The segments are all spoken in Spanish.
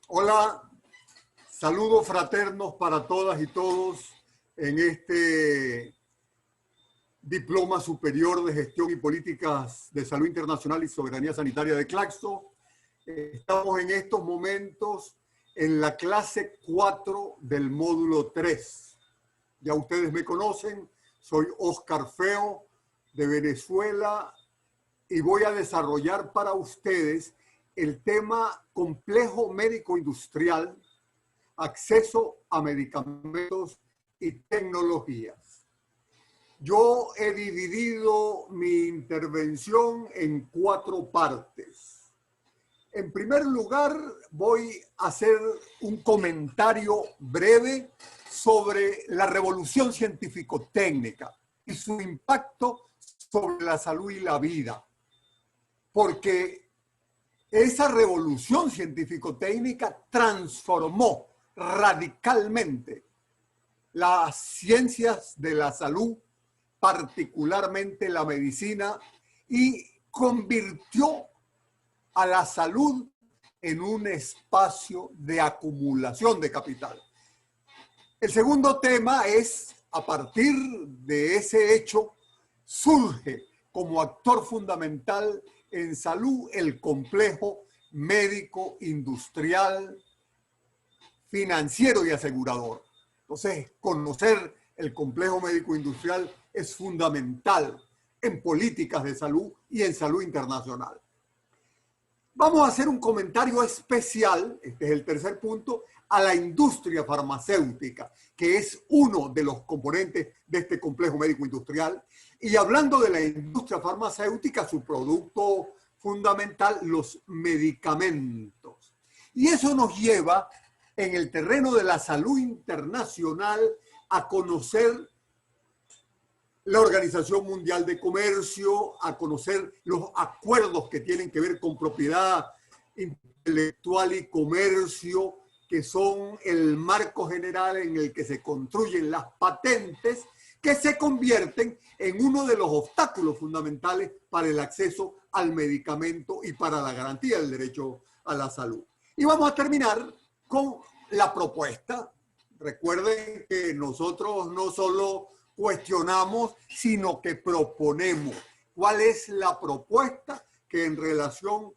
Hola, saludos fraternos para todas y todos en este Diploma Superior de Gestión y Políticas de Salud Internacional y Soberanía Sanitaria de Claxo. Estamos en estos momentos en la clase 4 del módulo 3. Ya ustedes me conocen, soy Oscar Feo de Venezuela y voy a desarrollar para ustedes el tema complejo médico-industrial, acceso a medicamentos y tecnologías. Yo he dividido mi intervención en 4 partes. En primer lugar, voy a hacer un comentario breve sobre la revolución científico-técnica y su impacto sobre la salud y la vida. Porque esa revolución científico-técnica transformó radicalmente las ciencias de la salud, particularmente la medicina, y convirtió a la salud en un espacio de acumulación de capital. El segundo tema es, a partir de ese hecho, surge como actor fundamental en salud el complejo médico, industrial, financiero y asegurador. Entonces, conocer el complejo médico industrial es fundamental en políticas de salud y en salud internacional. Vamos a hacer un comentario especial, este es el tercer punto, a la industria farmacéutica, que es uno de los componentes de este complejo médico industrial. Y hablando de la industria farmacéutica, su producto fundamental, los medicamentos. Y eso nos lleva en el terreno de la salud internacional a conocer la Organización Mundial de Comercio, a conocer los acuerdos que tienen que ver con propiedad intelectual y comercio, que son el marco general en el que se construyen las patentes, que se convierten en uno de los obstáculos fundamentales para el acceso al medicamento y para la garantía del derecho a la salud. Y vamos a terminar con la propuesta. Recuerden que nosotros no solo cuestionamos, sino que proponemos. ¿Cuál es la propuesta que en relación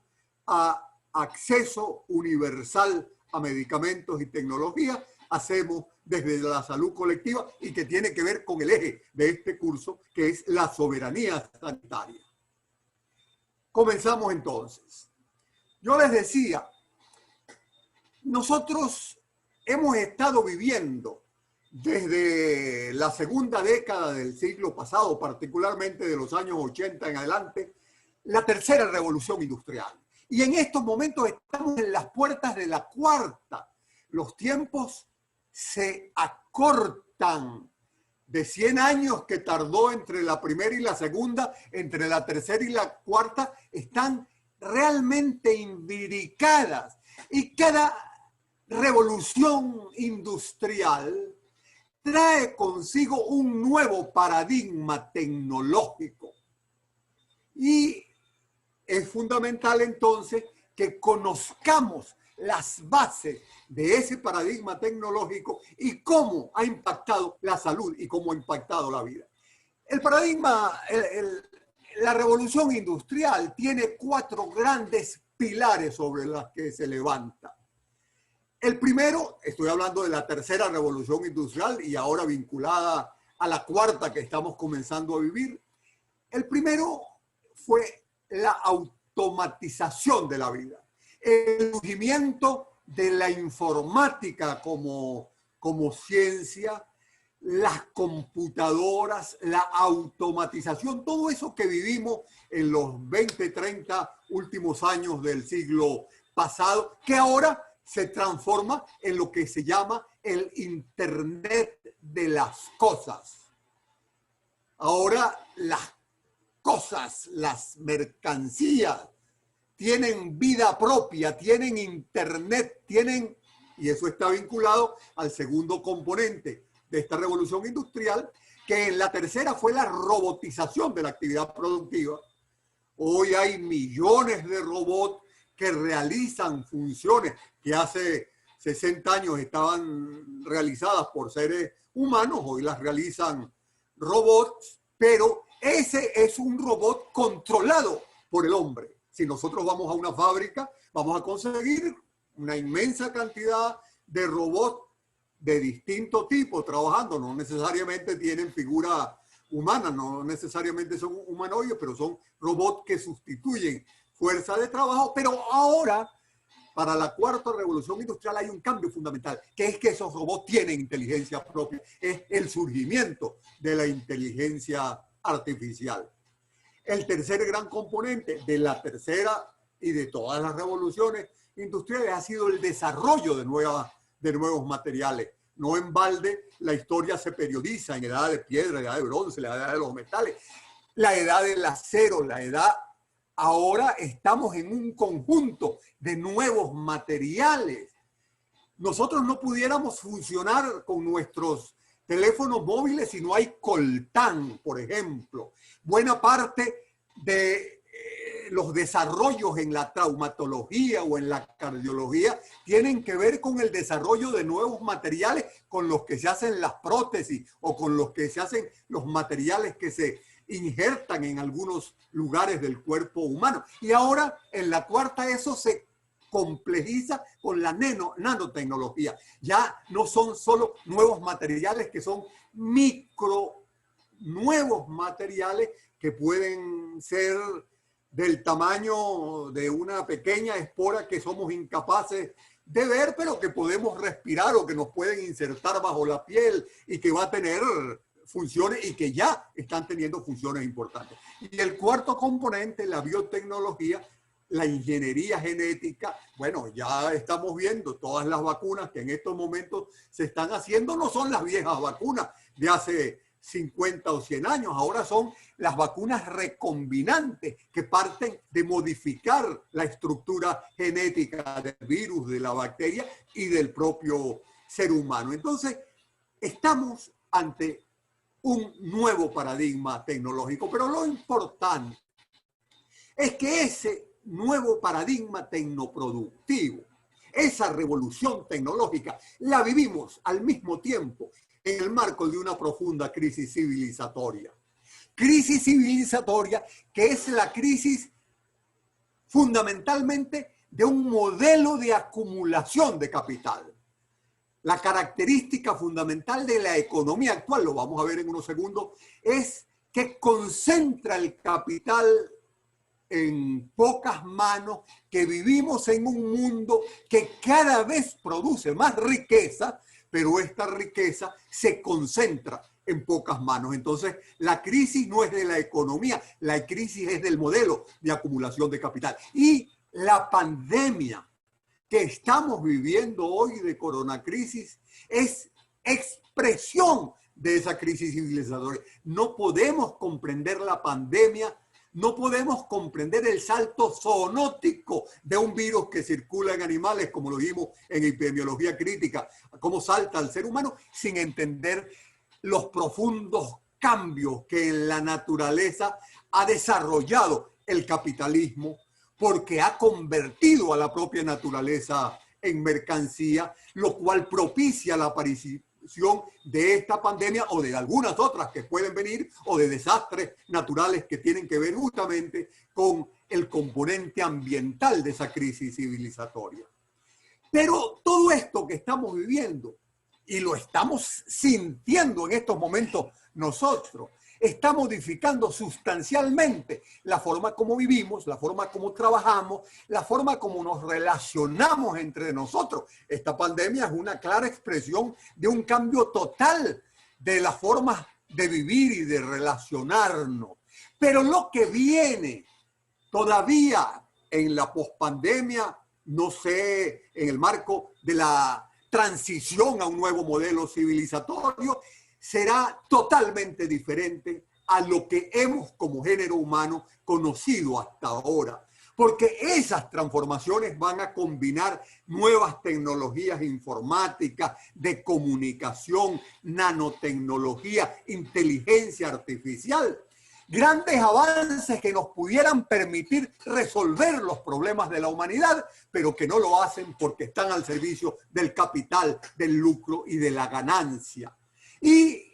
a acceso universal a medicamentos y tecnología hacemos desde la salud colectiva y que tiene que ver con el eje de este curso, que es la soberanía sanitaria? Comenzamos entonces. Yo les decía, nosotros hemos estado viviendo desde la segunda década del siglo pasado, particularmente de los años 80 en adelante, la tercera revolución industrial. Y en estos momentos estamos en las puertas de la cuarta. Los tiempos se acortan. De 100 años que tardó entre la primera y la segunda, entre la tercera y la cuarta, están realmente imbricadas. Y cada revolución industrial trae consigo un nuevo paradigma tecnológico. Y es fundamental entonces que conozcamos las bases de ese paradigma tecnológico y cómo ha impactado la salud y cómo ha impactado la vida. El paradigma, la revolución industrial tiene 4 grandes pilares sobre los que se levanta. El primero, estoy hablando de la tercera revolución industrial y ahora vinculada a la cuarta que estamos comenzando a vivir. El primero fue la automatización de la vida, el surgimiento de la informática como ciencia, las computadoras, la automatización, todo eso que vivimos en los 20, 30 últimos años del siglo pasado, que ahora se transforma en lo que se llama el Internet de las cosas. Ahora las cosas, las mercancías, tienen vida propia, tienen Internet, tienen, y eso está vinculado al segundo componente de esta revolución industrial, que en la tercera fue la robotización de la actividad productiva. Hoy hay millones de robots que realizan funciones que hace 60 años estaban realizadas por seres humanos, hoy las realizan robots, pero ese es un robot controlado por el hombre. Si nosotros vamos a una fábrica, vamos a conseguir una inmensa cantidad de robots de distinto tipo trabajando. No necesariamente tienen figura humana, no necesariamente son humanoides, pero son robots que sustituyen fuerza de trabajo. Pero ahora, para la cuarta revolución industrial, hay un cambio fundamental, que es que esos robots tienen inteligencia propia. Es el surgimiento de la inteligencia artificial. El tercer gran componente de la tercera y de todas las revoluciones industriales ha sido el desarrollo de nuevos materiales. No en balde la historia se periodiza en edad de piedra, edad de bronce, la edad de los metales, la edad del acero, la edad... Ahora estamos en un conjunto de nuevos materiales. Nosotros no pudiéramos funcionar con nuestros teléfonos móviles si no hay coltán, por ejemplo. Buena parte de los desarrollos en la traumatología o en la cardiología tienen que ver con el desarrollo de nuevos materiales con los que se hacen las prótesis o con los que se hacen los materiales que se injertan en algunos lugares del cuerpo humano. Y ahora en la cuarta eso se complejiza con la nanotecnología. Ya no son solo nuevos materiales, que son nuevos materiales que pueden ser del tamaño de una pequeña espora que somos incapaces de ver, pero que podemos respirar o que nos pueden insertar bajo la piel y que va a tener funciones y que ya están teniendo funciones importantes. Y el cuarto componente, la biotecnología, la ingeniería genética. Bueno, ya estamos viendo todas las vacunas que en estos momentos se están haciendo, no son las viejas vacunas de hace 50 o 100 años, ahora son las vacunas recombinantes que parten de modificar la estructura genética del virus, de la bacteria y del propio ser humano. Entonces, estamos ante un nuevo paradigma tecnológico, pero lo importante es que ese nuevo paradigma tecnoproductivo, esa revolución tecnológica, la vivimos al mismo tiempo en el marco de una profunda crisis civilizatoria. Crisis civilizatoria que es la crisis fundamentalmente de un modelo de acumulación de capital. La característica fundamental de la economía actual, lo vamos a ver en unos segundos, es que concentra el capital en pocas manos, que vivimos en un mundo que cada vez produce más riqueza, pero esta riqueza se concentra en pocas manos. Entonces, la crisis no es de la economía, la crisis es del modelo de acumulación de capital. Y la pandemia que estamos viviendo hoy de coronacrisis es expresión de esa crisis civilizatoria. No podemos comprender la pandemia, no podemos comprender el salto zoonótico de un virus que circula en animales, como lo vimos en epidemiología crítica, cómo salta al ser humano, sin entender los profundos cambios que en la naturaleza ha desarrollado el capitalismo, porque ha convertido a la propia naturaleza en mercancía, lo cual propicia la aparición de esta pandemia o de algunas otras que pueden venir, o de desastres naturales que tienen que ver justamente con el componente ambiental de esa crisis civilizatoria. Pero todo esto que estamos viviendo, y lo estamos sintiendo en estos momentos nosotros, está modificando sustancialmente la forma como vivimos, la forma como trabajamos, la forma como nos relacionamos entre nosotros. Esta pandemia es una clara expresión de un cambio total de la forma de vivir y de relacionarnos. Pero lo que viene todavía en la pospandemia, no sé, en el marco de la transición a un nuevo modelo civilizatorio, será totalmente diferente a lo que hemos como género humano conocido hasta ahora. Porque esas transformaciones van a combinar nuevas tecnologías informáticas, de comunicación, nanotecnología, inteligencia artificial, grandes avances que nos pudieran permitir resolver los problemas de la humanidad, pero que no lo hacen porque están al servicio del capital, del lucro y de la ganancia. Y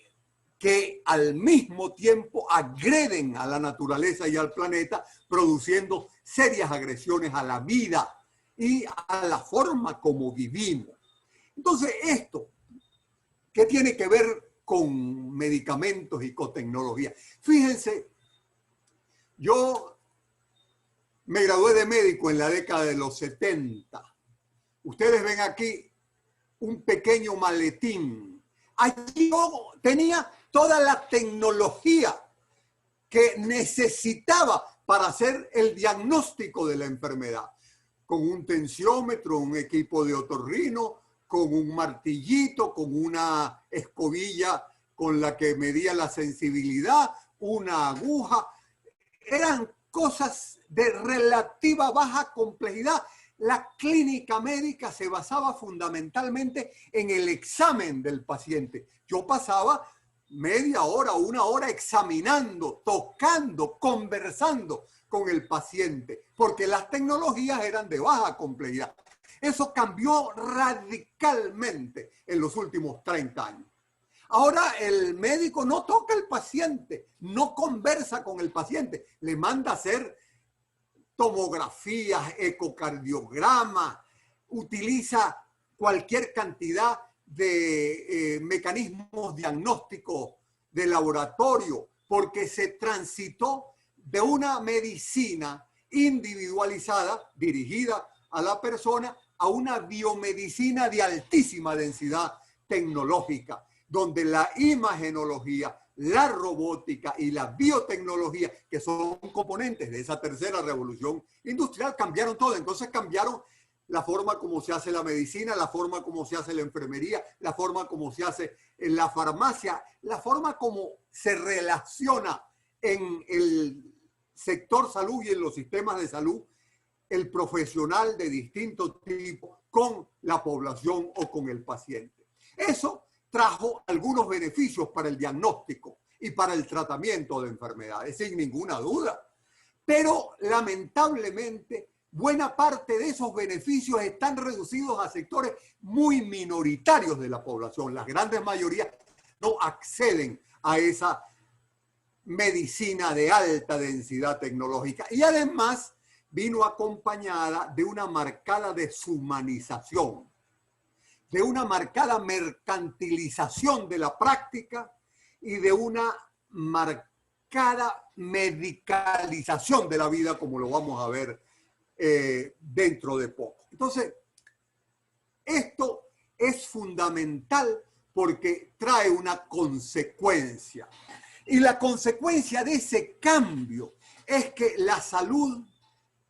que al mismo tiempo agreden a la naturaleza y al planeta, produciendo serias agresiones a la vida y a la forma como vivimos. Entonces, esto, ¿qué tiene que ver con medicamentos y con tecnología? Fíjense, yo me gradué de médico en la década de los 70. Ustedes ven aquí un pequeño maletín. Allí yo tenía toda la tecnología que necesitaba para hacer el diagnóstico de la enfermedad, con un tensiómetro, un equipo de otorrino, con un martillito, con una escobilla con la que medía la sensibilidad, una aguja. Eran cosas de relativa baja complejidad. La clínica médica se basaba fundamentalmente en el examen del paciente. Yo pasaba media hora, una hora examinando, tocando, conversando con el paciente, porque las tecnologías eran de baja complejidad. Eso cambió radicalmente en los últimos 30 años. Ahora el médico no toca al paciente, no conversa con el paciente, le manda a hacer tomografías, ecocardiogramas, utiliza cualquier cantidad de mecanismos diagnósticos de laboratorio, porque se transitó de una medicina individualizada, dirigida a la persona, a una biomedicina de altísima densidad tecnológica, donde la imagenología, la robótica y la biotecnología, que son componentes de esa tercera revolución industrial, cambiaron todo. Entonces cambiaron la forma como se hace la medicina, la forma como se hace la enfermería, la forma como se hace en la farmacia, la forma como se relaciona en el sector salud y en los sistemas de salud el profesional de distinto tipo con la población o con el paciente. Eso trajo algunos beneficios para el diagnóstico y para el tratamiento de enfermedades, sin ninguna duda. Pero lamentablemente, buena parte de esos beneficios están reducidos a sectores muy minoritarios de la población. Las grandes mayorías no acceden a esa medicina de alta densidad tecnológica. Y además vino acompañada de una marcada deshumanización, de una marcada mercantilización de la práctica y de una marcada medicalización de la vida, como lo vamos a ver dentro de poco. Entonces, esto es fundamental porque trae una consecuencia. Y la consecuencia de ese cambio es que la salud,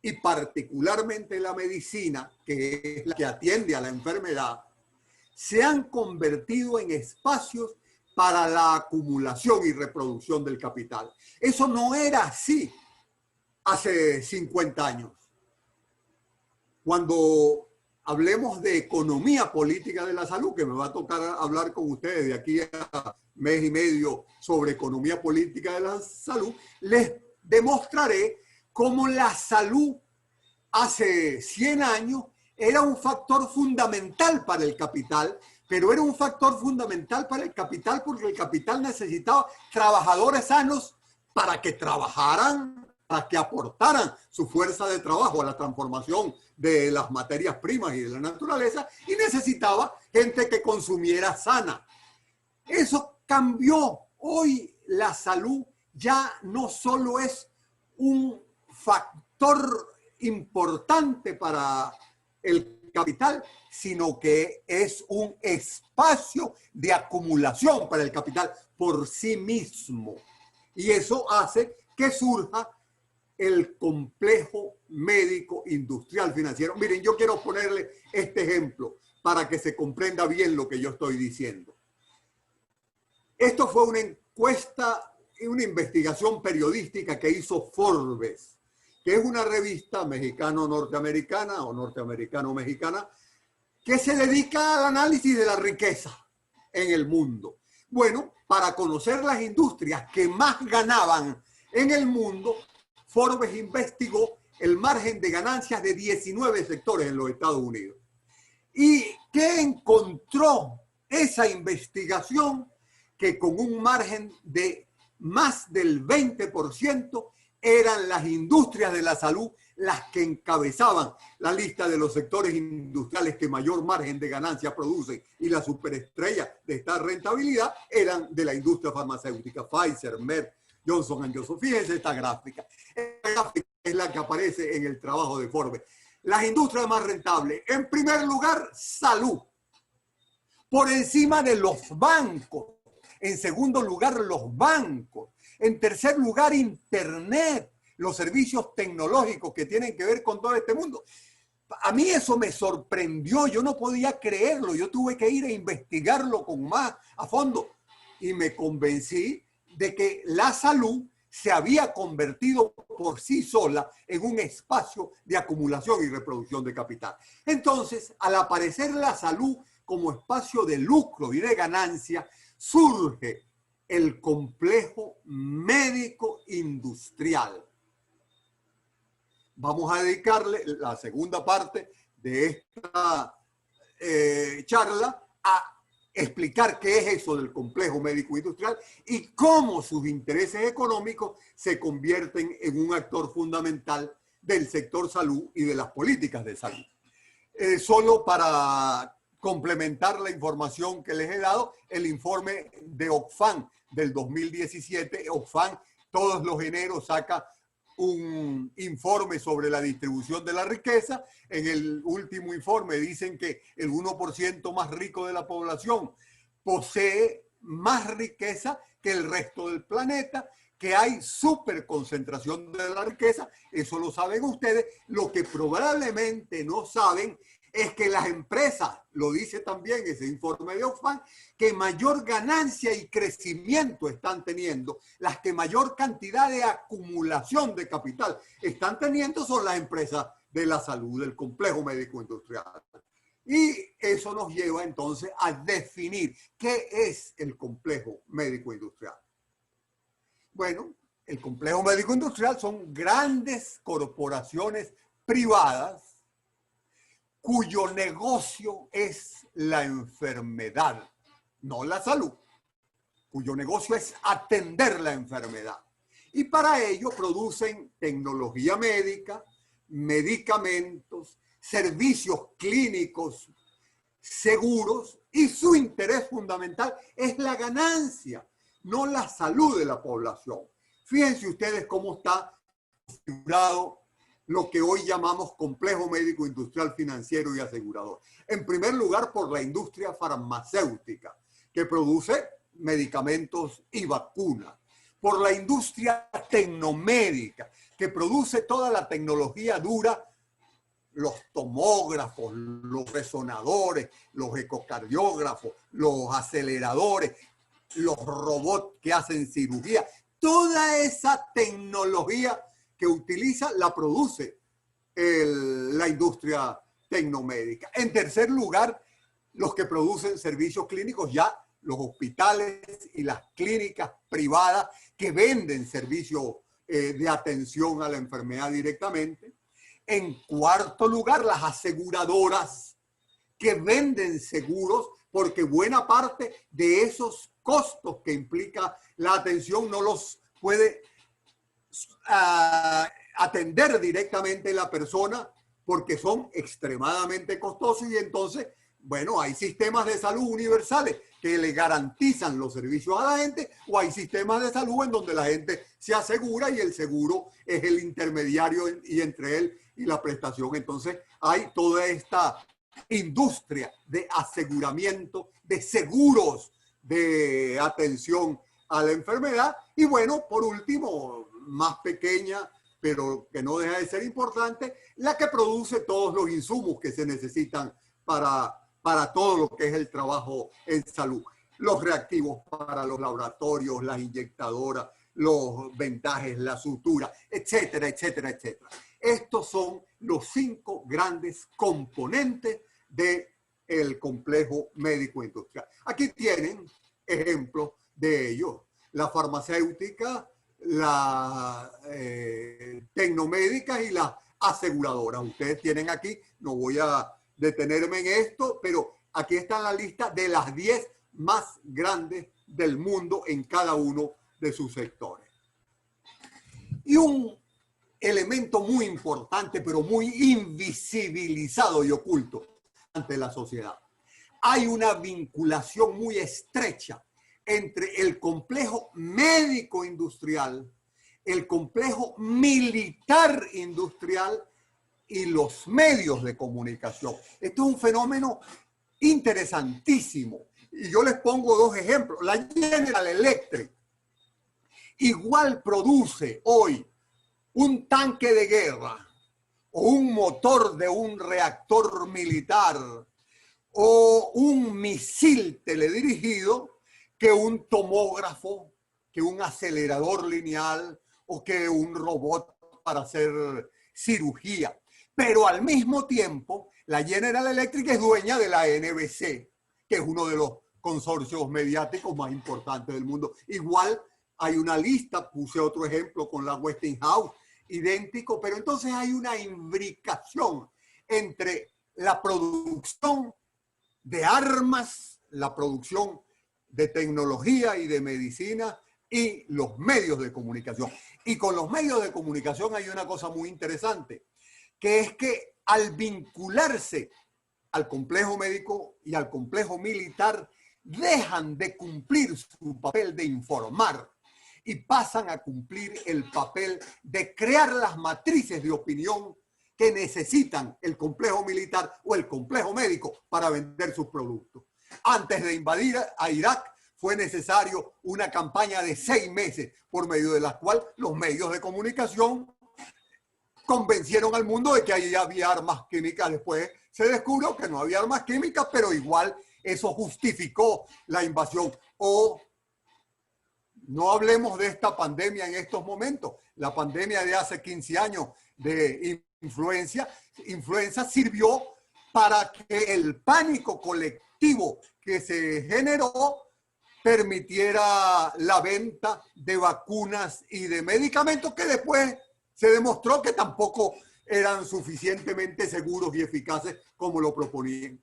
y particularmente la medicina, que es la que atiende a la enfermedad, se han convertido en espacios para la acumulación y reproducción del capital. Eso no era así hace 50 años. Cuando hablemos de economía política de la salud, que me va a tocar hablar con ustedes de aquí a mes y medio sobre economía política de la salud, les demostraré cómo la salud hace 100 años era un factor fundamental para el capital, pero era un factor fundamental para el capital porque el capital necesitaba trabajadores sanos para que trabajaran, para que aportaran su fuerza de trabajo a la transformación de las materias primas y de la naturaleza, y necesitaba gente que consumiera sana. Eso cambió. Hoy la salud ya no solo es un factor importante para el capital, sino que es un espacio de acumulación para el capital por sí mismo. Y eso hace que surja el complejo médico industrial financiero. Miren, yo quiero ponerle este ejemplo para que se comprenda bien lo que yo estoy diciendo. Esto fue una encuesta y una investigación periodística que hizo Forbes, que es una revista mexicano-norteamericana o norteamericano-mexicana que se dedica al análisis de la riqueza en el mundo. Bueno, para conocer las industrias que más ganaban En el mundo, Forbes investigó el margen de ganancias de 19 sectores en los Estados Unidos. ¿Y qué encontró esa investigación? Que con un margen de más del 20% eran las industrias de la salud las que encabezaban la lista de los sectores industriales que mayor margen de ganancia producen, y la superestrella de esta rentabilidad eran de la industria farmacéutica, Pfizer, Merck, Johnson & Johnson. Fíjense esta gráfica. Esta gráfica es la que aparece en el trabajo de Forbes. Las industrias más rentables. En primer lugar, salud. Por encima de los bancos. En segundo lugar, los bancos. En tercer lugar, Internet. Los servicios tecnológicos que tienen que ver con todo este mundo. A mí eso me sorprendió. Yo no podía creerlo. Yo tuve que ir a investigarlo con más a fondo. Y me convencí de que la salud se había convertido por sí sola en un espacio de acumulación y reproducción de capital. Entonces, al aparecer la salud como espacio de lucro y de ganancia, surge el complejo médico-industrial. Vamos a dedicarle la segunda parte de esta charla a explicar qué es eso del complejo médico-industrial y cómo sus intereses económicos se convierten en un actor fundamental del sector salud y de las políticas de salud. Solo para complementar la información que les he dado, el informe de Oxfam del 2017, Oxfam todos los eneros saca un informe sobre la distribución de la riqueza. En el último informe dicen que el 1% más rico de la población posee más riqueza que el resto del planeta, que hay superconcentración de la riqueza. Eso lo saben ustedes. Lo que probablemente no saben es que las empresas, lo dice también ese informe de Oxfam, que mayor ganancia y crecimiento están teniendo, las que mayor cantidad de acumulación de capital están teniendo son las empresas de la salud, del complejo médico-industrial. Y eso nos lleva entonces a definir qué es el complejo médico-industrial. Bueno, el complejo médico-industrial son grandes corporaciones privadas cuyo negocio es la enfermedad, no la salud, cuyo negocio es atender la enfermedad. Y para ello producen tecnología médica, medicamentos, servicios clínicos seguros, y su interés fundamental es la ganancia, no la salud de la población. Fíjense ustedes cómo está configurado lo que hoy llamamos complejo médico industrial financiero y asegurador. En primer lugar, por la industria farmacéutica, que produce medicamentos y vacunas. Por la industria tecnomédica, que produce toda la tecnología dura, los tomógrafos, los resonadores, los ecocardiógrafos, los aceleradores, los robots que hacen cirugía. Toda esa tecnología que utiliza la produce la industria tecnomédica. En tercer lugar, los que producen servicios clínicos, ya los hospitales y las clínicas privadas que venden servicios de atención a la enfermedad directamente. En cuarto lugar, las aseguradoras que venden seguros, porque buena parte de esos costos que implica la atención no los puede atender directamente la persona porque son extremadamente costosos, y entonces, bueno, hay sistemas de salud universales que le garantizan los servicios a la gente, o hay sistemas de salud en donde la gente se asegura y el seguro es el intermediario y entre él y la prestación. Entonces hay toda esta industria de aseguramiento, de seguros de atención a la enfermedad. Y bueno, por último, más pequeña, pero que no deja de ser importante, la que produce todos los insumos que se necesitan para todo lo que es el trabajo en salud. Los reactivos para los laboratorios, las inyectadoras, los vendajes, la sutura, etcétera, etcétera, etcétera. Estos son los 5 grandes componentes del complejo médico-industrial. Aquí tienen ejemplos de ellos. La farmacéutica las tecnomédicas y las aseguradoras. Ustedes tienen aquí, no voy a detenerme en esto, pero aquí está la lista de las 10 más grandes del mundo en cada uno de sus sectores. Y un elemento muy importante, pero muy invisibilizado y oculto ante la sociedad. Hay una vinculación muy estrecha entre el complejo médico industrial, el complejo militar industrial y los medios de comunicación. Esto es un fenómeno interesantísimo. Y yo les pongo dos ejemplos. La General Electric igual produce hoy un tanque de guerra o un motor de un reactor militar o un misil teledirigido que un tomógrafo, que un acelerador lineal o que un robot para hacer cirugía. Pero al mismo tiempo, la General Electric es dueña de la NBC, que es uno de los consorcios mediáticos más importantes del mundo. Igual hay una lista, puse otro ejemplo con la Westinghouse, idéntico, pero entonces hay una imbricación entre la producción de armas, la producción de tecnología y de medicina y los medios de comunicación. Y con los medios de comunicación hay una cosa muy interesante, que es que al vincularse al complejo médico y al complejo militar, dejan de cumplir su papel de informar y pasan a cumplir el papel de crear las matrices de opinión que necesitan el complejo militar o el complejo médico para vender sus productos. Antes de invadir a Irak fue necesario una campaña de 6 meses por medio de la cual los medios de comunicación convencieron al mundo de que ahí había armas químicas. Después se descubrió que no había armas químicas, pero igual eso justificó la invasión. O no hablemos de esta pandemia en estos momentos. La pandemia de hace 15 años de influenza sirvió para que el pánico colectivo que se generó permitiera la venta de vacunas y de medicamentos que después se demostró que tampoco eran suficientemente seguros y eficaces como lo proponían,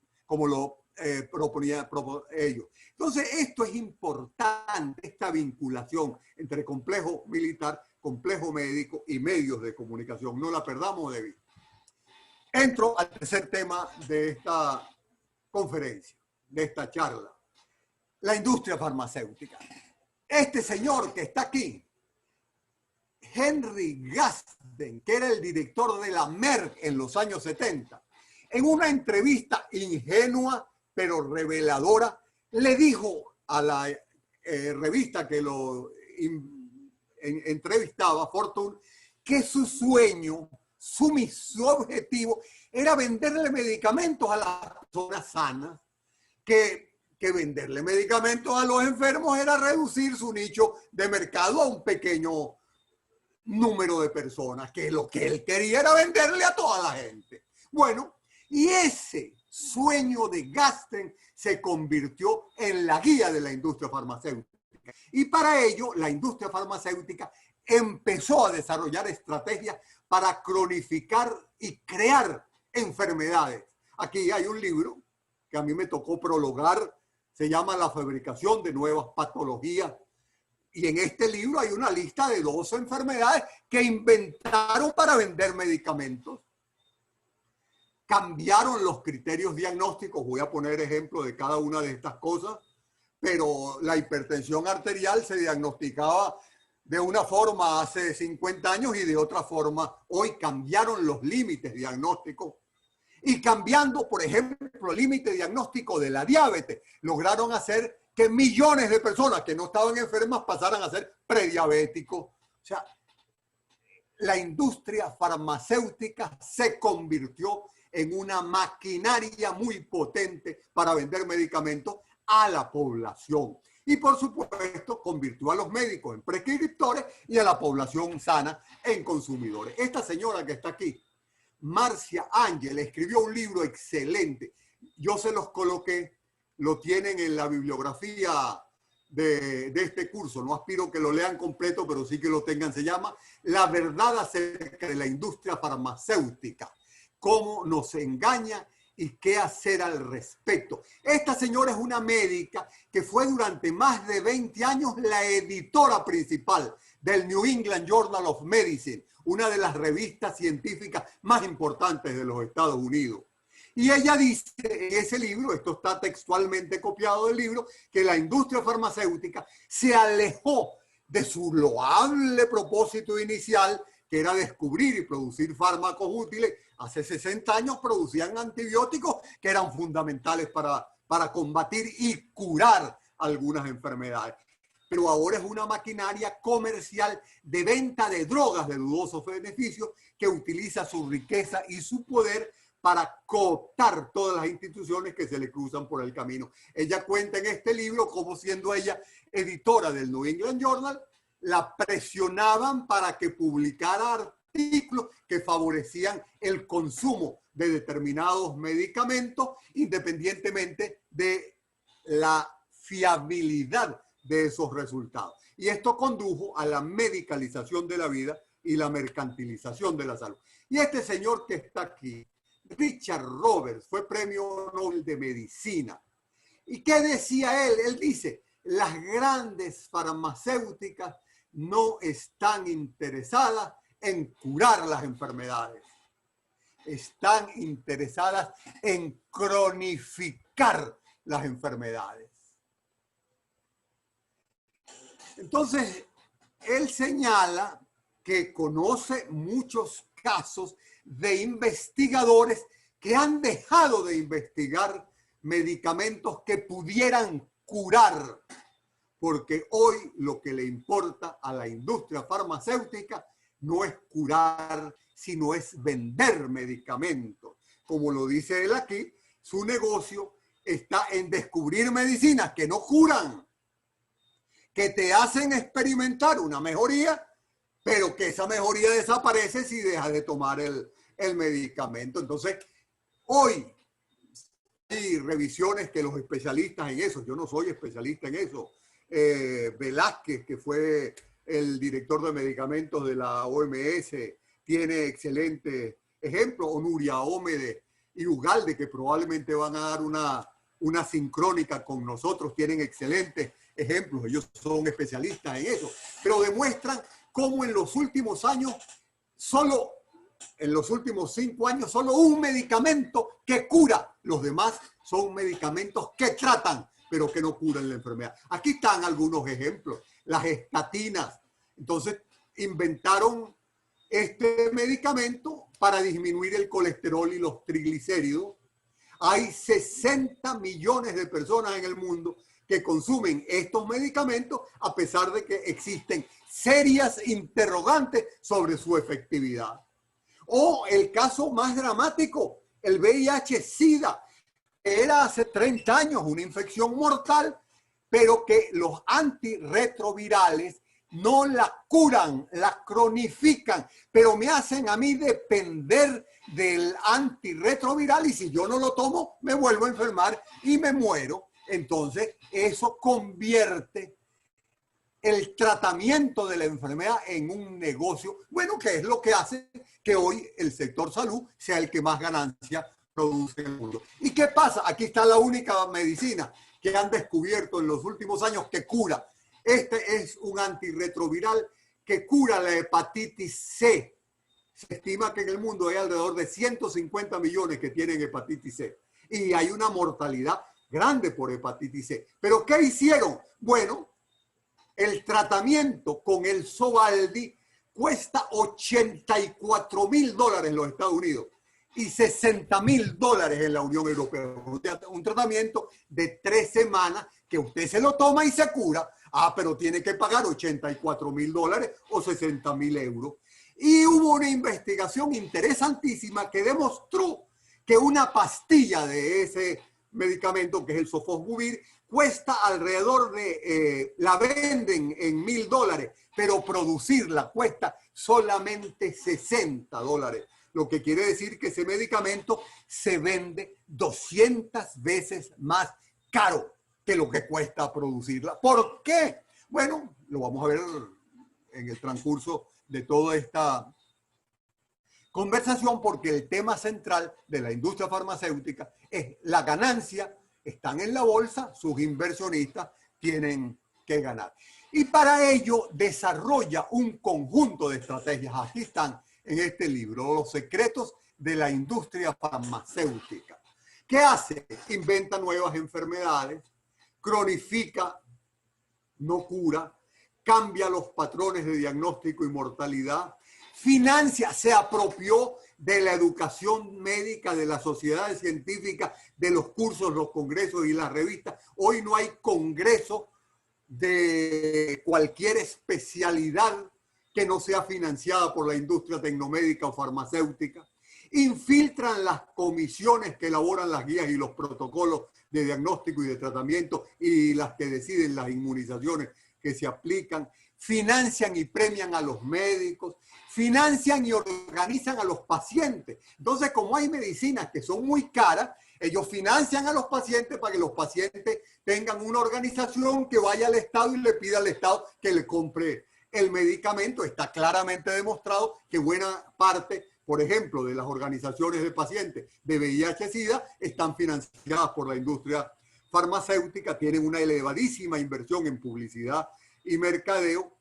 proponían ellos. Entonces, esto es importante, esta vinculación entre complejo militar, complejo médico y medios de comunicación. No la perdamos de vista. Entro al tercer tema de esta conferencia, de esta charla. La industria farmacéutica. Este señor que está aquí, Henry Gasten, que era el director de la Merck en los años 70, en una entrevista ingenua pero reveladora, le dijo a la revista que lo entrevistaba, Fortune, que su sueño, su objetivo era venderle medicamentos a las personas sanas, que venderle medicamentos a los enfermos era reducir su nicho de mercado a un pequeño número de personas, que lo que él quería era venderle a toda la gente. Bueno, y ese sueño de Gasten se convirtió en la guía de la industria farmacéutica. Y para ello, la industria farmacéutica empezó a desarrollar estrategias para cronificar y crear enfermedades. Aquí hay un libro que a mí me tocó prologar, se llama La fabricación de nuevas patologías. Y en este libro hay una lista de 12 enfermedades que inventaron para vender medicamentos. Cambiaron los criterios diagnósticos, voy a poner ejemplo de cada una de estas cosas, pero la hipertensión arterial se diagnosticaba de una forma hace 50 años y de otra forma hoy. Cambiaron los límites diagnósticos. Y cambiando, por ejemplo, el límite diagnóstico de la diabetes, lograron hacer que millones de personas que no estaban enfermas pasaran a ser prediabéticos. O sea, la industria farmacéutica se convirtió en una maquinaria muy potente para vender medicamentos a la población. Y por supuesto, convirtió a los médicos en prescriptores y a la población sana en consumidores. Esta señora que está aquí, Marcia Angel, escribió un libro excelente. Yo se los coloqué, lo tienen en la bibliografía de este curso. No aspiro que lo lean completo, pero sí que lo tengan. Se llama La verdad acerca de la industria farmacéutica. Cómo nos engaña y qué hacer al respecto. Esta señora es una médica que fue durante más de 20 años la editora principal del New England Journal of Medicine, una de las revistas científicas más importantes de los Estados Unidos. Y ella dice en ese libro, esto está textualmente copiado del libro, que la industria farmacéutica se alejó de su loable propósito inicial, que era descubrir y producir fármacos útiles. Hace 60 años producían antibióticos que eran fundamentales para combatir y curar algunas enfermedades. Pero ahora es una maquinaria comercial de venta de drogas de dudosos beneficios que utiliza su riqueza y su poder para cooptar todas las instituciones que se le cruzan por el camino. Ella cuenta en este libro cómo, siendo ella editora del New England Journal, la presionaban para que publicara artículos que favorecían el consumo de determinados medicamentos, independientemente de la fiabilidad de esos resultados. Y esto condujo a la medicalización de la vida y la mercantilización de la salud. Y este señor que está aquí, Richard Roberts, fue premio Nobel de Medicina. ¿Y qué decía él? Él dice, las grandes farmacéuticas no están interesadas en curar las enfermedades. Están interesadas en cronificar las enfermedades. Entonces, él señala que conoce muchos casos de investigadores que han dejado de investigar medicamentos que pudieran curar, porque hoy lo que le importa a la industria farmacéutica no es curar, sino es vender medicamentos. Como lo dice él aquí, su negocio está en descubrir medicinas que no curan, que te hacen experimentar una mejoría, pero que esa mejoría desaparece si dejas de tomar el medicamento. Entonces, hoy hay revisiones que los especialistas en eso, yo no soy especialista en eso, Velázquez, que fue el director de medicamentos de la OMS, tiene excelentes ejemplos, o Nuria Ómede y Ugalde, que probablemente van a dar una sincrónica con nosotros, tienen excelentes ejemplos, ellos son especialistas en eso, pero demuestran cómo en los últimos años, en los últimos 5 años, solo un medicamento que cura. Los demás son medicamentos que tratan, pero que no curan la enfermedad. Aquí están algunos ejemplos. Las estatinas. Entonces, inventaron este medicamento para disminuir el colesterol y los triglicéridos. Hay 60 millones de personas en el mundo que consumen estos medicamentos, a pesar de que existen serias interrogantes sobre su efectividad. O el caso más dramático, el VIH-Sida, que era hace 30 años una infección mortal, pero que los antirretrovirales no la curan, la cronifican, pero me hacen a mí depender del antirretroviral, y si yo no lo tomo, me vuelvo a enfermar y me muero. Entonces, eso convierte el tratamiento de la enfermedad en un negocio, bueno, que es lo que hace que hoy el sector salud sea el que más ganancia produce en el mundo. ¿Y qué pasa? Aquí está la única medicina que han descubierto en los últimos años que cura. Este es un antirretroviral que cura la hepatitis C. Se estima que en el mundo hay alrededor de 150 millones que tienen hepatitis C. Y hay una mortalidad grande por hepatitis C. ¿Pero qué hicieron? Bueno, el tratamiento con el Sovaldi cuesta $84.000 en los Estados Unidos y $60.000 en la Unión Europea. Un tratamiento de 3 semanas que usted se lo toma y se cura. Ah, pero tiene que pagar $84.000 o 60.000 euros. Y hubo una investigación interesantísima que demostró que una pastilla de ese medicamento, que es el Sofosbuvir, cuesta alrededor de, la venden en $1.000, pero producirla cuesta solamente $60. Lo que quiere decir que ese medicamento se vende 200 veces más caro que lo que cuesta producirla. ¿Por qué? Bueno, lo vamos a ver en el transcurso de toda esta conversación, porque el tema central de la industria farmacéutica es la ganancia. Están en la bolsa, sus inversionistas tienen que ganar. Y para ello desarrolla un conjunto de estrategias. Aquí están en este libro, Los secretos de la industria farmacéutica. ¿Qué hace? Inventa nuevas enfermedades, cronifica, no cura, cambia los patrones de diagnóstico y mortalidad, financia, se apropió de la educación médica, de las sociedades científicas, de los cursos, los congresos y las revistas. Hoy no hay congreso de cualquier especialidad que no sea financiada por la industria tecnomédica o farmacéutica. Infiltran las comisiones que elaboran las guías y los protocolos de diagnóstico y de tratamiento y las que deciden las inmunizaciones que se aplican. Financian y premian a los médicos, financian y organizan a los pacientes. Entonces, como hay medicinas que son muy caras, ellos financian a los pacientes para que los pacientes tengan una organización que vaya al Estado y le pida al Estado que le compre el medicamento. Está claramente demostrado que buena parte, por ejemplo, de las organizaciones de pacientes de VIH-Sida están financiadas por la industria farmacéutica, tienen una elevadísima inversión en publicidad y mercadeo.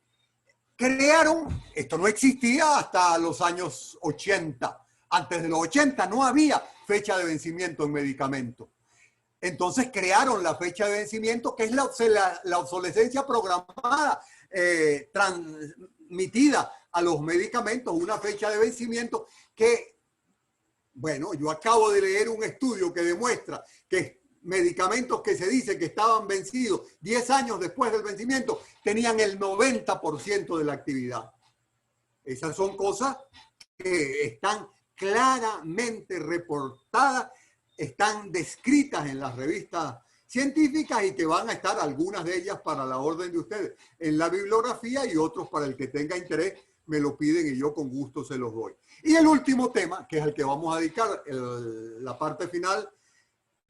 Crearon, esto no existía hasta los años 80. Antes de los 80 no había fecha de vencimiento en medicamentos. Entonces crearon la fecha de vencimiento, que es la obsolescencia programada, transmitida a los medicamentos, una fecha de vencimiento que, bueno, yo acabo de leer un estudio que demuestra que medicamentos que se dice que estaban vencidos 10 años después del vencimiento tenían el 90% de la actividad. Esas son cosas que están claramente reportadas, están descritas en las revistas científicas y que van a estar algunas de ellas para la orden de ustedes en la bibliografía, y otros para el que tenga interés me lo piden y yo con gusto se los doy. Y el último tema, que es el que vamos a dedicar la parte final,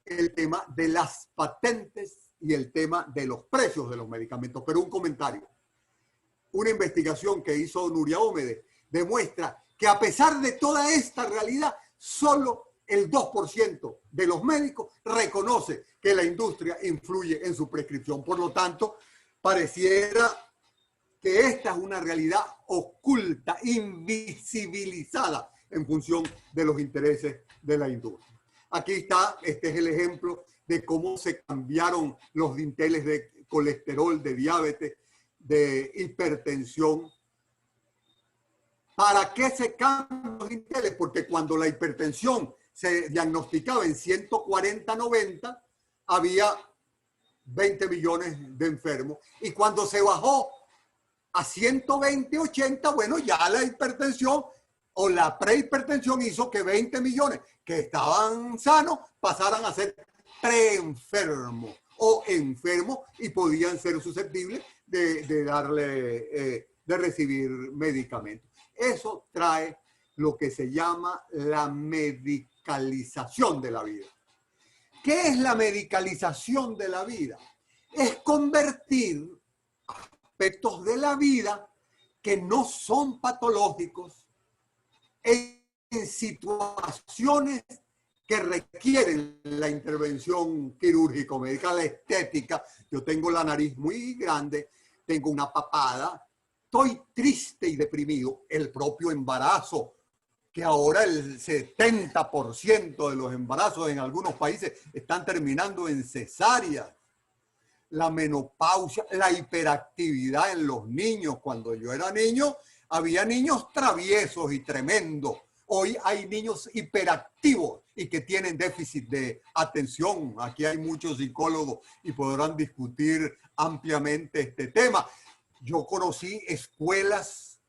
el tema de las patentes y el tema de los precios de los medicamentos. Pero un comentario. Una investigación que hizo Nuria Ómede demuestra que a pesar de toda esta realidad, solo el 2% de los médicos reconoce que la industria influye en su prescripción. Por lo tanto, pareciera que esta es una realidad oculta, invisibilizada en función de los intereses de la industria. Aquí está, este es el ejemplo de cómo se cambiaron los dinteles de colesterol, de diabetes, de hipertensión. ¿Para qué se cambian los dinteles? Porque cuando la hipertensión se diagnosticaba en 140/90, había 20 millones de enfermos. Y cuando se bajó a 120/80, bueno, ya la hipertensión o la prehipertensión hizo que 20 millones que estaban sanos pasaran a ser preenfermos o enfermos y podían ser susceptibles de recibir medicamentos. Eso trae lo que se llama la medicalización de la vida. ¿Qué es la medicalización de la vida? Es convertir aspectos de la vida que no son patológicos en situaciones que requieren la intervención quirúrgico-médica, la estética. Yo tengo la nariz muy grande, tengo una papada, estoy triste y deprimido. El propio embarazo, que ahora el 70% de los embarazos en algunos países están terminando en cesárea. La menopausia, la hiperactividad en los niños. Cuando yo era niño, había niños traviesos y tremendos. Hoy hay niños hiperactivos y que tienen déficit de atención. Aquí hay muchos psicólogos y podrán discutir ampliamente este tema. Yo conocí escuelas,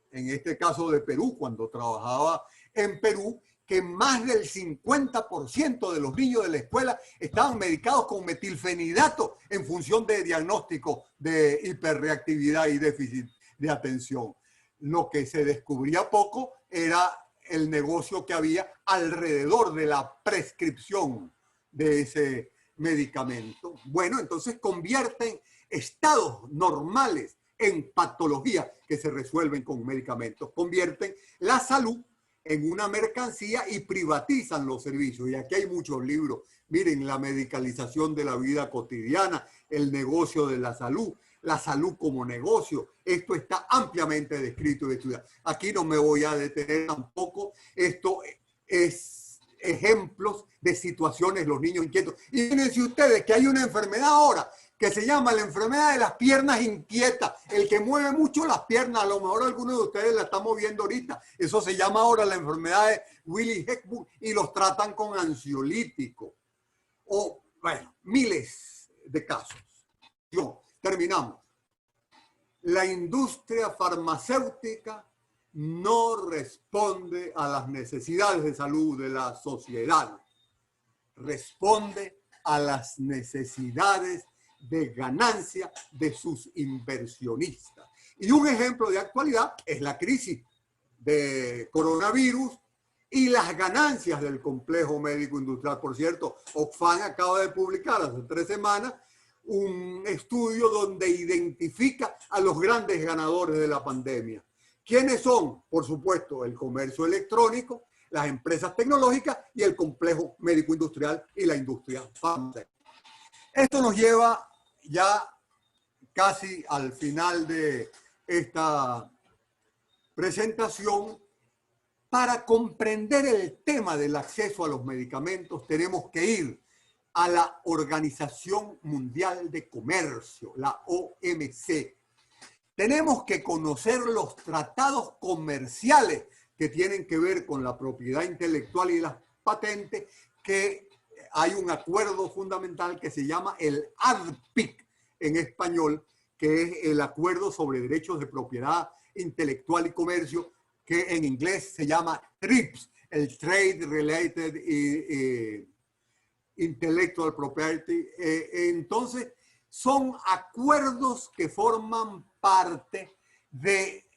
en este caso de Perú, cuando trabajaba en Perú, que más del 50% de los niños de la escuela estaban medicados con metilfenidato en función de diagnóstico de hiperreactividad y déficit de atención. Lo que se descubría poco era el negocio que había alrededor de la prescripción de ese medicamento, bueno, entonces convierten estados normales en patologías que se resuelven con medicamentos, convierten la salud en una mercancía y privatizan los servicios. Y aquí hay muchos libros. Miren, la medicalización de la vida cotidiana, el negocio de la salud como negocio. Esto está ampliamente descrito y estudiado. Aquí no me voy a detener tampoco. Esto es ejemplos de situaciones, los niños inquietos. Y fíjense ustedes que hay una enfermedad ahora que se llama la enfermedad de las piernas inquietas, el que mueve mucho las piernas, a lo mejor algunos de ustedes la están moviendo ahorita, eso se llama ahora la enfermedad de Willis-Hepburn y los tratan con ansiolítico. O, bueno, miles de casos. Terminamos. La industria farmacéutica no responde a las necesidades de salud de la sociedad, responde a las necesidades de ganancia de sus inversionistas. Y un ejemplo de actualidad es la crisis de coronavirus y las ganancias del complejo médico industrial. Por cierto, Oxfam acaba de publicar hace 3 semanas un estudio donde identifica a los grandes ganadores de la pandemia. ¿Quiénes son? Por supuesto, el comercio electrónico, las empresas tecnológicas y el complejo médico industrial y la industria farmacéutica. Esto nos lleva ya casi al final de esta presentación. Para comprender el tema del acceso a los medicamentos tenemos que ir a la Organización Mundial de Comercio, la OMC. Tenemos que conocer los tratados comerciales que tienen que ver con la propiedad intelectual y las patentes, que hay un acuerdo fundamental que se llama el ADPIC en español, que es el Acuerdo sobre Derechos de Propiedad Intelectual y Comercio, que en inglés se llama TRIPS, el Trade Related Intellectual Property. Entonces, son acuerdos que forman parte de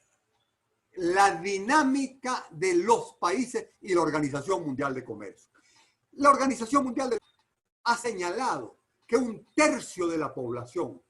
la dinámica de los países y la Organización Mundial de Comercio. La Organización Mundial de Comercio ha señalado que 1/3 de la población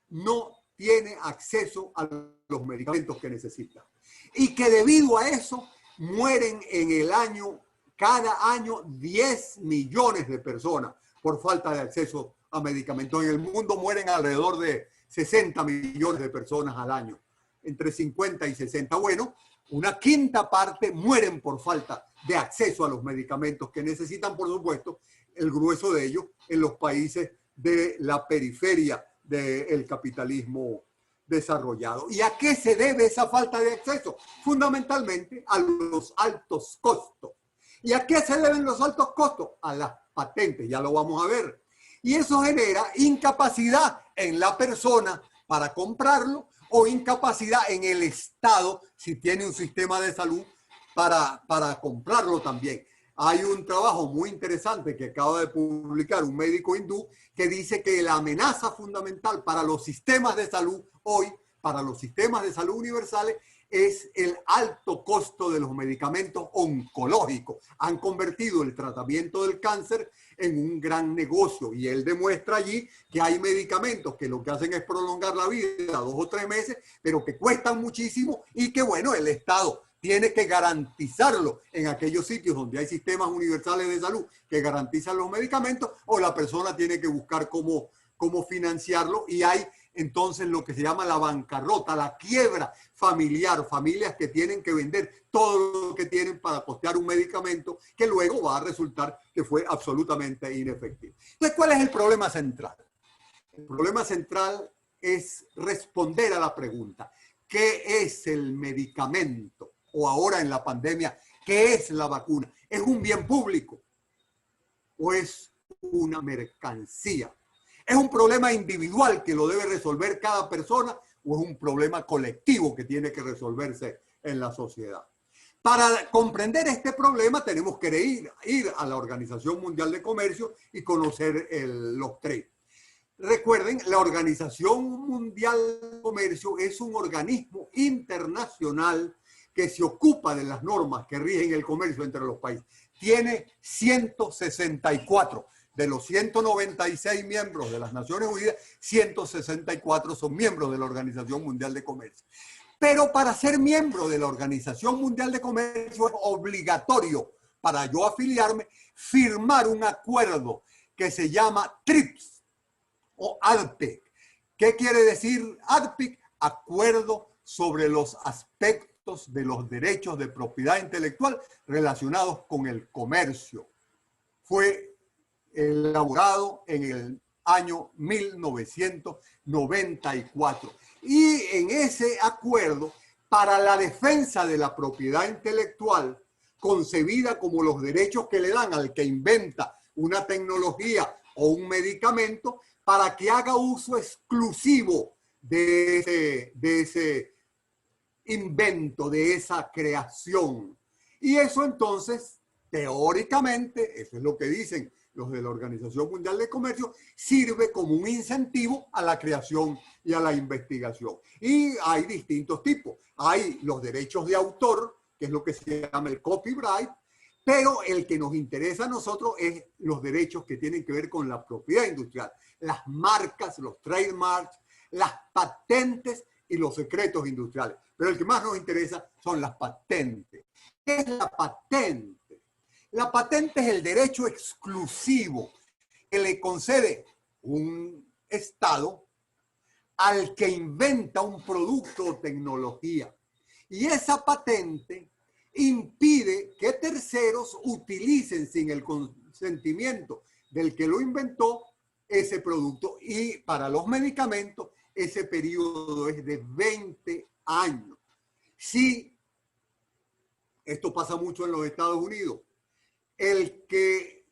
no tiene acceso a los medicamentos que necesita y que debido a eso mueren en el año, cada año 10 millones de personas por falta de acceso a medicamentos. En el mundo mueren alrededor de 60 millones de personas al año, entre 50 y 60. Bueno, una quinta parte mueren por falta de acceso a los medicamentos que necesitan, por supuesto, el grueso de ellos en los países de la periferia del capitalismo desarrollado. ¿Y a qué se debe esa falta de acceso? Fundamentalmente a los altos costos. ¿Y a qué se deben los altos costos? A las patentes, ya lo vamos a ver. Y eso genera incapacidad en la persona para comprarlo o incapacidad en el Estado, si tiene un sistema de salud, para comprarlo también. Hay un trabajo muy interesante que acaba de publicar un médico hindú que dice que la amenaza fundamental para los sistemas de salud hoy, para los sistemas de salud universales, es el alto costo de los medicamentos oncológicos. Han convertido el tratamiento del cáncer en un gran negocio y él demuestra allí que hay medicamentos que lo que hacen es prolongar la vida 2 o 3 meses, pero que cuestan muchísimo y que, bueno, el Estado tiene que garantizarlo en aquellos sitios donde hay sistemas universales de salud que garantizan los medicamentos, o la persona tiene que buscar cómo financiarlo, y hay entonces lo que se llama la bancarrota, la quiebra familiar, familias que tienen que vender todo lo que tienen para costear un medicamento que luego va a resultar que fue absolutamente inefectivo. Entonces, ¿cuál es el problema central? El problema central es responder a la pregunta: ¿qué es el medicamento? O ahora en la pandemia, ¿qué es la vacuna? ¿Es un bien público o es una mercancía? ¿Es un problema individual que lo debe resolver cada persona o es un problema colectivo que tiene que resolverse en la sociedad? Para comprender este problema tenemos que ir a la Organización Mundial de Comercio y conocer los tres. Recuerden, la Organización Mundial de Comercio es un organismo internacional que se ocupa de las normas que rigen el comercio entre los países. Tiene 164. De los 196 miembros de las Naciones Unidas, 164 son miembros de la Organización Mundial de Comercio. Pero para ser miembro de la Organización Mundial de Comercio es obligatorio, para yo afiliarme, firmar un acuerdo que se llama TRIPS o ADPEC. ¿Qué quiere decir ADPEC? Acuerdo sobre los aspectos de los derechos de propiedad intelectual relacionados con el comercio. Fue elaborado en el año 1994. Y en ese acuerdo, para la defensa de la propiedad intelectual, concebida como los derechos que le dan al que inventa una tecnología o un medicamento, para que haga uso exclusivo de ese invento, de esa creación. Y eso entonces, teóricamente, eso es lo que dicen los de la Organización Mundial de Comercio, sirve como un incentivo a la creación y a la investigación. Y hay distintos tipos. Hay los derechos de autor, que es lo que se llama el copyright, pero el que nos interesa a nosotros es los derechos que tienen que ver con la propiedad industrial, las marcas, los trademarks, las patentes y los secretos industriales. Pero el que más nos interesa son las patentes. ¿Qué es la patente? La patente es el derecho exclusivo que le concede un Estado al que inventa un producto o tecnología. Y esa patente impide que terceros utilicen sin el consentimiento del que lo inventó ese producto. Y para los medicamentos, ese periodo es de 20 años. Si, esto pasa mucho en los Estados Unidos, el que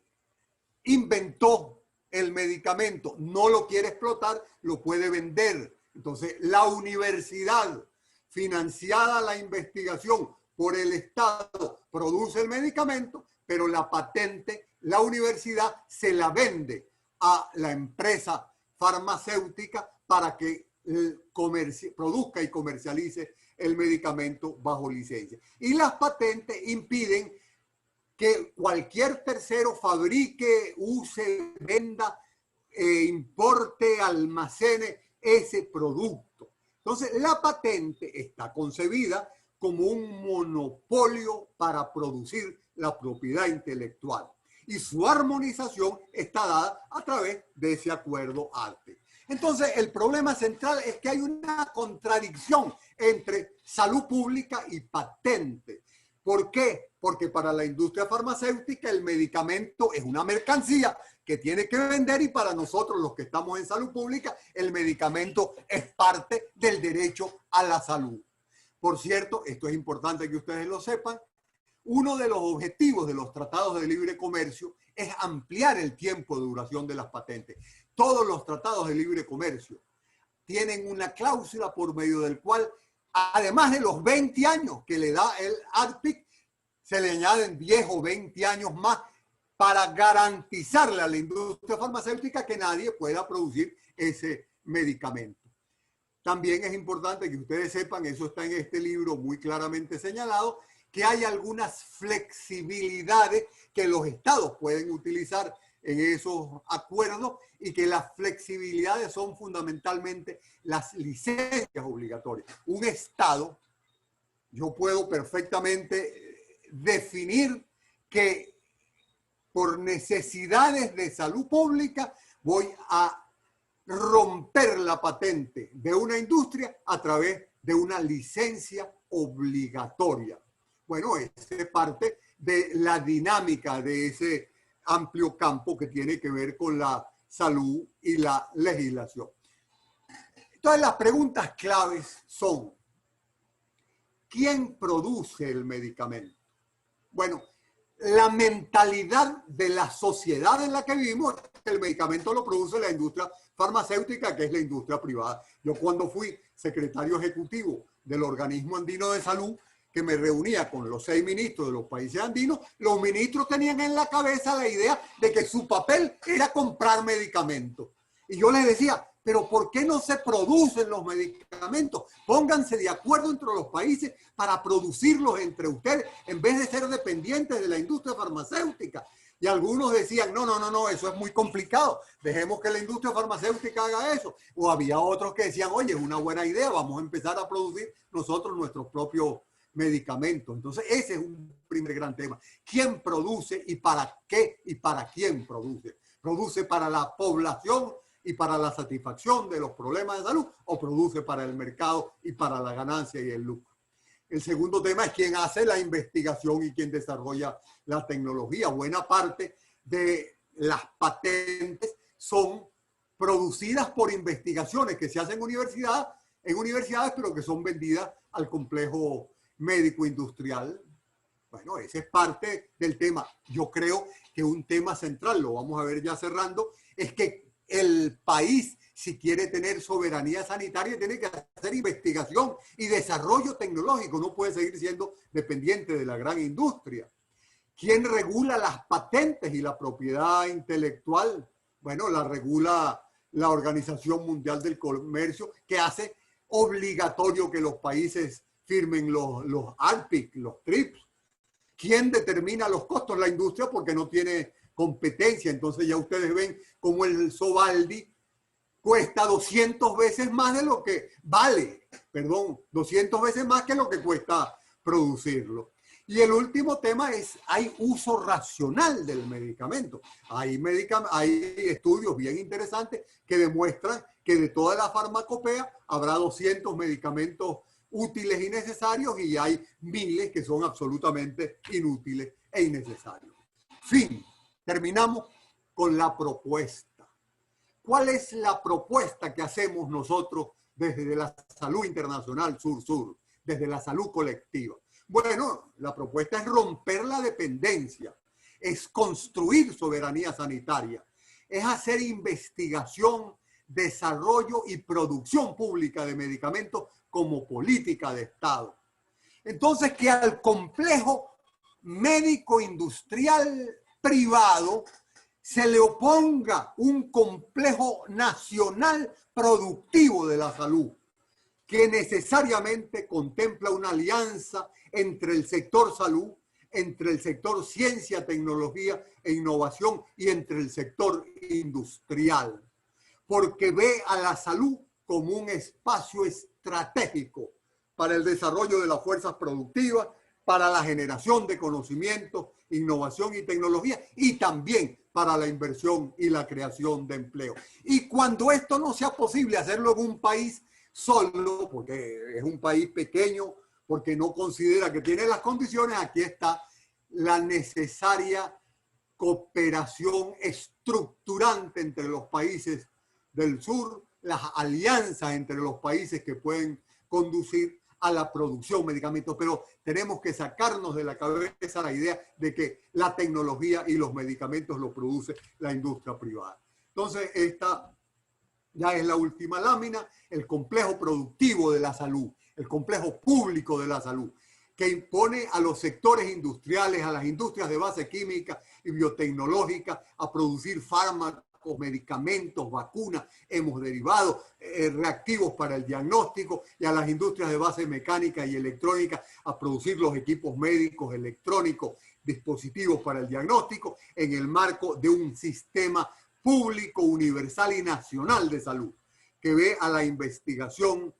inventó el medicamento no lo quiere explotar, lo puede vender. Entonces, la universidad, financiada la investigación por el Estado, produce el medicamento, pero la patente, la universidad se la vende a la empresa farmacéutica para que produzca y comercialice el medicamento bajo licencia. Y las patentes impiden que cualquier tercero fabrique, use, venda, importe, almacene ese producto. Entonces, la patente está concebida como un monopolio para producir la propiedad intelectual. Y su armonización está dada a través de ese acuerdo ADPEC. Entonces, el problema central es que hay una contradicción entre salud pública y patente. ¿Por qué? Porque para la industria farmacéutica el medicamento es una mercancía que tiene que vender, y para nosotros los que estamos en salud pública el medicamento es parte del derecho a la salud. Por cierto, esto es importante que ustedes lo sepan, uno de los objetivos de los tratados de libre comercio es ampliar el tiempo de duración de las patentes. Todos los tratados de libre comercio tienen una cláusula por medio del cual, además de los 20 años que le da el ADPEC, se le añaden 10 o 20 años más para garantizarle a la industria farmacéutica que nadie pueda producir ese medicamento. También es importante que ustedes sepan, eso está en este libro muy claramente señalado, que hay algunas flexibilidades que los estados pueden utilizar en esos acuerdos, y que las flexibilidades son fundamentalmente las licencias obligatorias. Un estado, yo puedo perfectamente definir que por necesidades de salud pública voy a romper la patente de una industria a través de una licencia obligatoria. Bueno, esa es parte de la dinámica de ese amplio campo que tiene que ver con la salud y la legislación. Entonces, las preguntas claves son: ¿quién produce el medicamento? Bueno, la mentalidad de la sociedad en la que vivimos es que el medicamento lo produce la industria farmacéutica, que es la industria privada. Yo, cuando fui secretario ejecutivo del Organismo Andino de Salud, que me reunía con los 6 ministros de los países andinos, los ministros tenían en la cabeza la idea de que su papel era comprar medicamentos. Y yo les decía, pero ¿por qué no se producen los medicamentos? Pónganse de acuerdo entre los países para producirlos entre ustedes, en vez de ser dependientes de la industria farmacéutica. Y algunos decían, no, no, no, no, eso es muy complicado, dejemos que la industria farmacéutica haga eso. O había otros que decían, oye, es una buena idea, vamos a empezar a producir nosotros nuestros propios medicamentos. Entonces, ese es un primer gran tema. ¿Quién produce y para qué y para quién produce? ¿Produce para la población y para la satisfacción de los problemas de salud o produce para el mercado y para la ganancia y el lucro? El segundo tema es quién hace la investigación y quién desarrolla la tecnología. Buena parte de las patentes son producidas por investigaciones que se hacen en universidades, pero que son vendidas al complejo médico industrial. Bueno, ese es parte del tema. Yo creo que un tema central, lo vamos a ver ya cerrando, es que el país, si quiere tener soberanía sanitaria, tiene que hacer investigación y desarrollo tecnológico. No puede seguir siendo dependiente de la gran industria. ¿Quién regula las patentes y la propiedad intelectual? Bueno, la regula la Organización Mundial del Comercio, que hace obligatorio que los países firmen los ARPIC, los TRIPS. ¿Quién determina los costos? La industria, porque no tiene competencia. Entonces ya ustedes ven cómo el Sovaldi cuesta 200 veces más de lo que vale, 200 veces más que lo que cuesta producirlo. Y el último tema es, hay uso racional del medicamento. Hay estudios bien interesantes que demuestran que de toda la farmacopea habrá 200 medicamentos útiles y necesarios y hay miles que son absolutamente inútiles e innecesarios. Fin, terminamos con la propuesta. ¿Cuál es la propuesta que hacemos nosotros desde la salud internacional sur-sur, desde la salud colectiva? Bueno, la propuesta es romper la dependencia, es construir soberanía sanitaria, es hacer investigación, desarrollo y producción pública de medicamentos como política de Estado. Entonces, que al complejo médico industrial privado se le oponga un complejo nacional productivo de la salud, que necesariamente contempla una alianza entre el sector salud, entre el sector ciencia, tecnología e innovación y entre el sector industrial, porque ve a la salud como un espacio estratégico para el desarrollo de las fuerzas productivas, para la generación de conocimiento, innovación y tecnología, y también para la inversión y la creación de empleo. Y cuando esto no sea posible hacerlo en un país solo, porque es un país pequeño, porque no considera que tiene las condiciones, aquí está la necesaria cooperación estructurante entre los países del sur, las alianzas entre los países que pueden conducir a la producción de medicamentos, pero tenemos que sacarnos de la cabeza la idea de que la tecnología y los medicamentos los produce la industria privada. Entonces, esta ya es la última lámina, el complejo productivo de la salud, el complejo público de la salud, que impone a los sectores industriales, a las industrias de base química y biotecnológica a producir fármacos, medicamentos, vacunas, hemoderivados, reactivos para el diagnóstico, y a las industrias de base mecánica y electrónica a producir los equipos médicos, electrónicos, dispositivos para el diagnóstico en el marco de un sistema público, universal y nacional de salud, que ve a la investigación,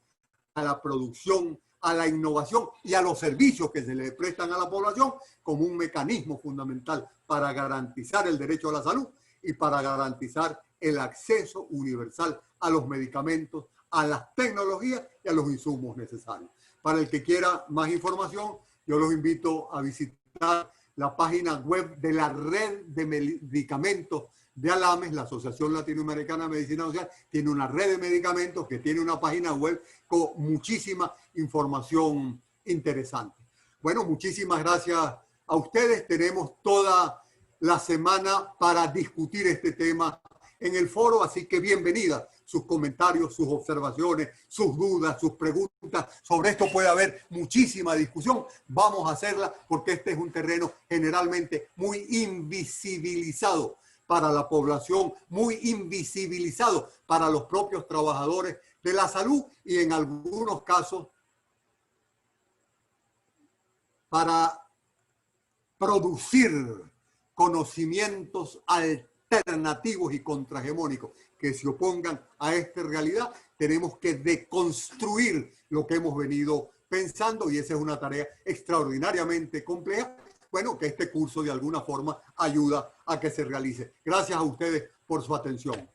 a la producción, a la innovación y a los servicios que se le prestan a la población como un mecanismo fundamental para garantizar el derecho a la salud y para garantizar el acceso universal a los medicamentos, a las tecnologías y a los insumos necesarios. Para el que quiera más información, yo los invito a visitar la página web de la Red de Medicamentos de ALAMES, la Asociación Latinoamericana de Medicina Social, tiene una red de medicamentos que tiene una página web con muchísima información interesante. Bueno, muchísimas gracias a ustedes. Tenemos toda la semana para discutir este tema en el foro, así que bienvenida. Sus comentarios, sus observaciones, sus dudas, sus preguntas. Sobre esto puede haber muchísima discusión. Vamos a hacerla porque este es un terreno generalmente muy invisibilizado para la población, muy invisibilizado para los propios trabajadores de la salud y en algunos casos para producir conocimientos alternativos y contrahegemónicos que se opongan a esta realidad. Tenemos que deconstruir lo que hemos venido pensando, y esa es una tarea extraordinariamente compleja. Bueno, que este curso de alguna forma ayuda a que se realice. Gracias a ustedes por su atención.